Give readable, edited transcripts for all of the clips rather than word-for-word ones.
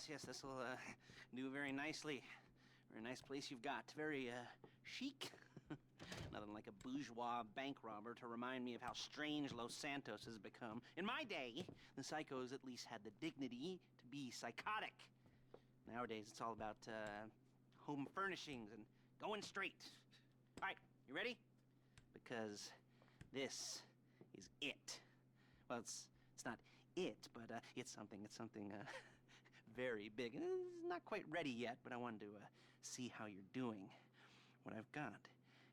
yes, this will do very nicely. Very nice place you've got. Very chic. Nothing like a bourgeois bank robber to remind me of how strange Los Santos has become. In my day, the psychos at least had the dignity to be psychotic. Nowadays, it's all about home furnishings and going straight. All right, you ready? Because this is it. Well, it's not it, but it's something very big. It's not quite ready yet, but I wanted to see how you're doing. What I've got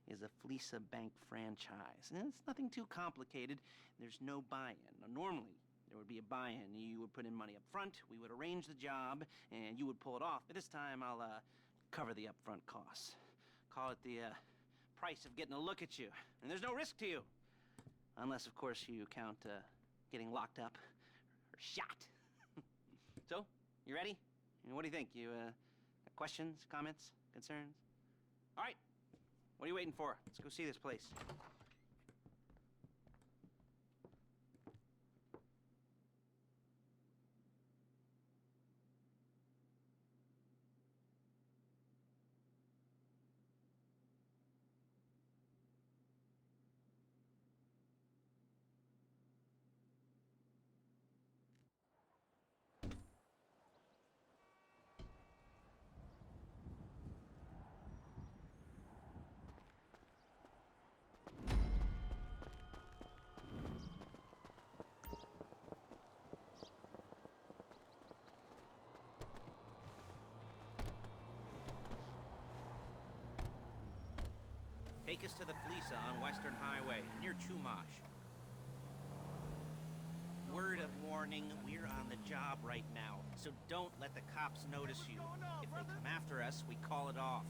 is a Fleesa bank franchise. And it's nothing too complicated. There's no buy-in. Now, normally, there would be a buy-in. You would put in money up front, we would arrange the job, and you would pull it off. But this time, I'll cover the upfront costs. Call it the price of getting a look at you. And there's no risk to you. Unless, of course, you count getting locked up or shot. So, you ready? What do you think? You got questions, comments, concerns? All right. What are you waiting for? Let's go see this place. Take us to the Fleesa on Western Highway, near Chumash. Word of warning, we're on the job right now, so don't let the cops notice you. If they come after us, we call it off.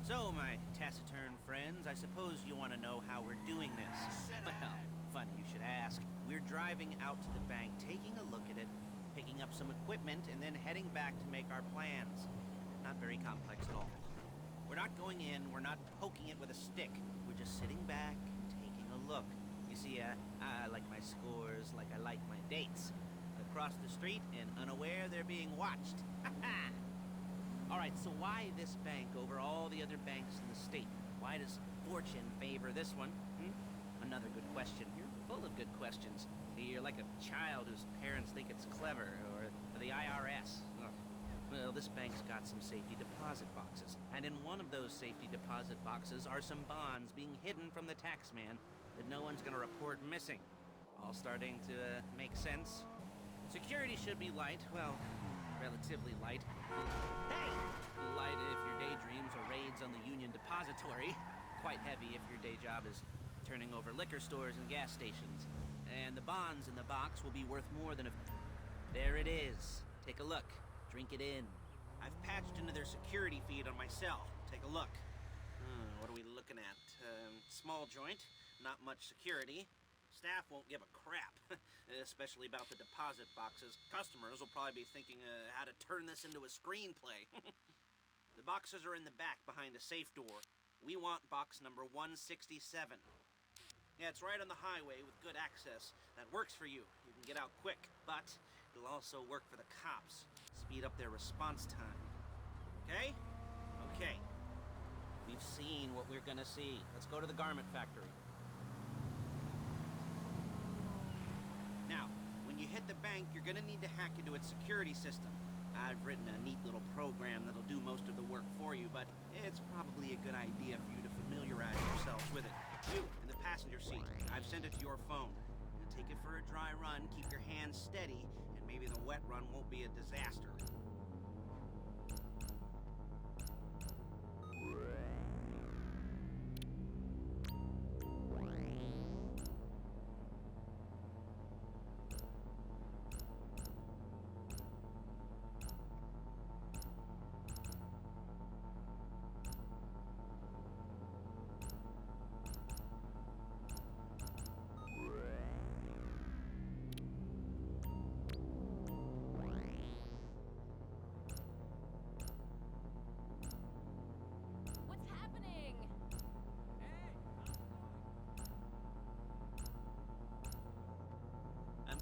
So, my taciturn friends, I suppose you want to know how we're doing this. Well, funny you should ask. We're driving out to the bank, taking a look at it, picking up some equipment, and then heading back to make our plans. Not very complex at all. We're not going in, we're not poking it with a stick. We're just sitting back and taking a look. You see, I like my scores like I like my dates. Across the street and unaware they're being watched. All right, so why this bank over all the other banks in the state? Why does fortune favor this one? Another good question. You're full of good questions. You're like a child whose parents think it's clever, or the IRS. Ugh. Well, this bank's got some safety deposit boxes, and in one of those safety deposit boxes are some bonds being hidden from the tax man that no one's gonna report missing. All starting to make sense. Security should be light, well, relatively light. Hey! Light if your daydreams are raids on the Union Depository. Quite heavy if your day job is turning over liquor stores and gas stations. And the bonds in the box will be worth more than a... There it is. Take a look. Drink it in. I've patched into their security feed on my cell. Take a look. What are we looking at? Small joint, not much security. Staff won't give a crap, especially about the deposit boxes. Customers will probably be thinking how to turn this into a screenplay. The boxes are in the back behind a safe door. We want box number 167. Yeah, it's right on the highway with good access. That works for you. You can get out quick, but it'll also work for the cops. Speed up their response time. Okay? Okay. We've seen what we're gonna see. Let's go to the garment factory. Now, when you hit the bank, you're gonna need to hack into its security system. I've written a neat little program that'll do most of the work for you, but it's probably a good idea for you to familiarize yourselves with it. You, in the passenger seat, I've sent it to your phone. Now take it for a dry run, keep your hands steady, and maybe the wet run won't be a disaster.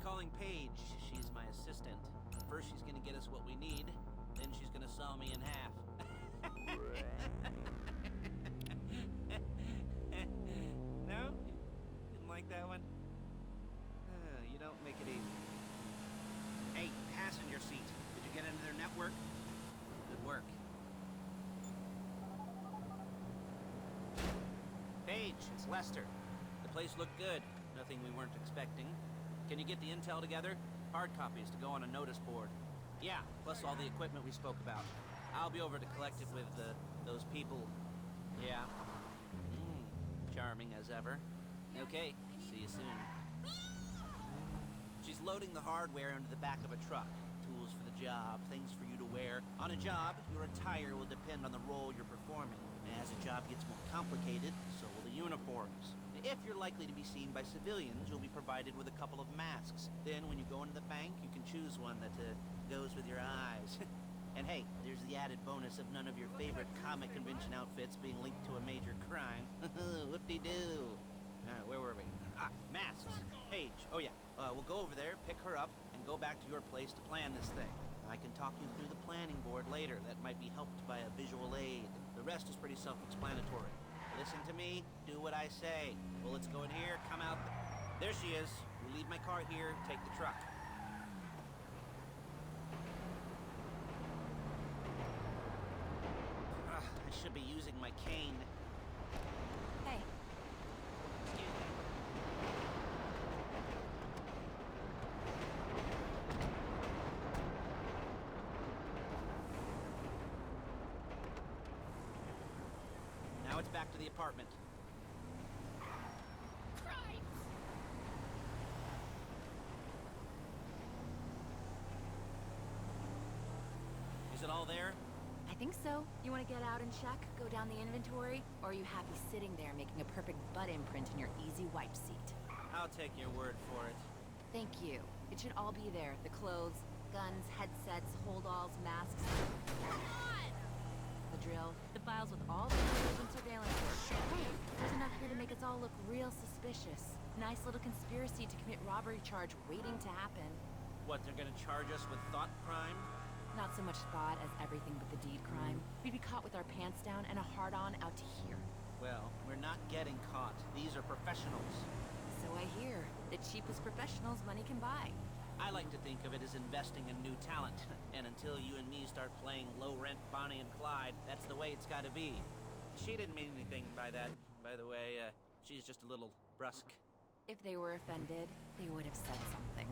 Calling Paige. She's my assistant. saw me in half. No? Didn't like that one? You don't make it easy. Hey, passenger seat. Did you get into their network? Good work. Paige, it's Lester. The place looked good. Nothing we weren't expecting. Can you get the intel together? Hard copies to go on a notice board. Yeah, plus all the equipment we spoke about. I'll be over to collect it with those people. Yeah. Charming as ever. Okay, see you soon. She's loading the hardware into the back of a truck. Tools for the job, things for you to wear. On a job, your attire will depend on the role you're performing. As the job gets more complicated, so will the uniforms. If you're likely to be seen by civilians, you'll be provided with a couple of masks. Then, when you go into the bank, you can choose one that goes with your eyes. And hey, there's the added bonus of none of your favorite comic convention outfits being linked to a major crime. Whoop-de-doo. Where were we? Masks. Paige. Oh yeah. We'll go over there, pick her up, and go back to your place to plan this thing. I can talk you through the planning board later. That might be helped by a visual aid. The rest is pretty self-explanatory. Listen to me, do what I say. Bullets go in here, come out. There she is. We leave my car here, take the truck. I should be using my cane. Hey. Excuse me. Now it's back to the apartment. Is it all there? I think so. You want to get out and check? Go down the inventory? Or are you happy sitting there making a perfect butt imprint in your easy wipe seat? I'll take your word for it. Thank you. It should all be there. The clothes, guns, headsets, holdalls, masks. The drill. The files with all the videos and surveillance work. Hey, there's enough here to make us all look real suspicious. Nice little conspiracy to commit robbery charge waiting to happen. What, they're gonna charge us with thought crime? Not so much thought as everything but the deed crime. We'd be caught with our pants down and a hard-on out to here. Well, we're not getting caught. These are professionals. So I hear. The cheapest professionals money can buy. I like to think of it as investing in new talent. And until you and me start playing low-rent Bonnie and Clyde, that's the way it's gotta be. She didn't mean anything by that, by the way. She's just a little brusque. If they were offended, they would have said something.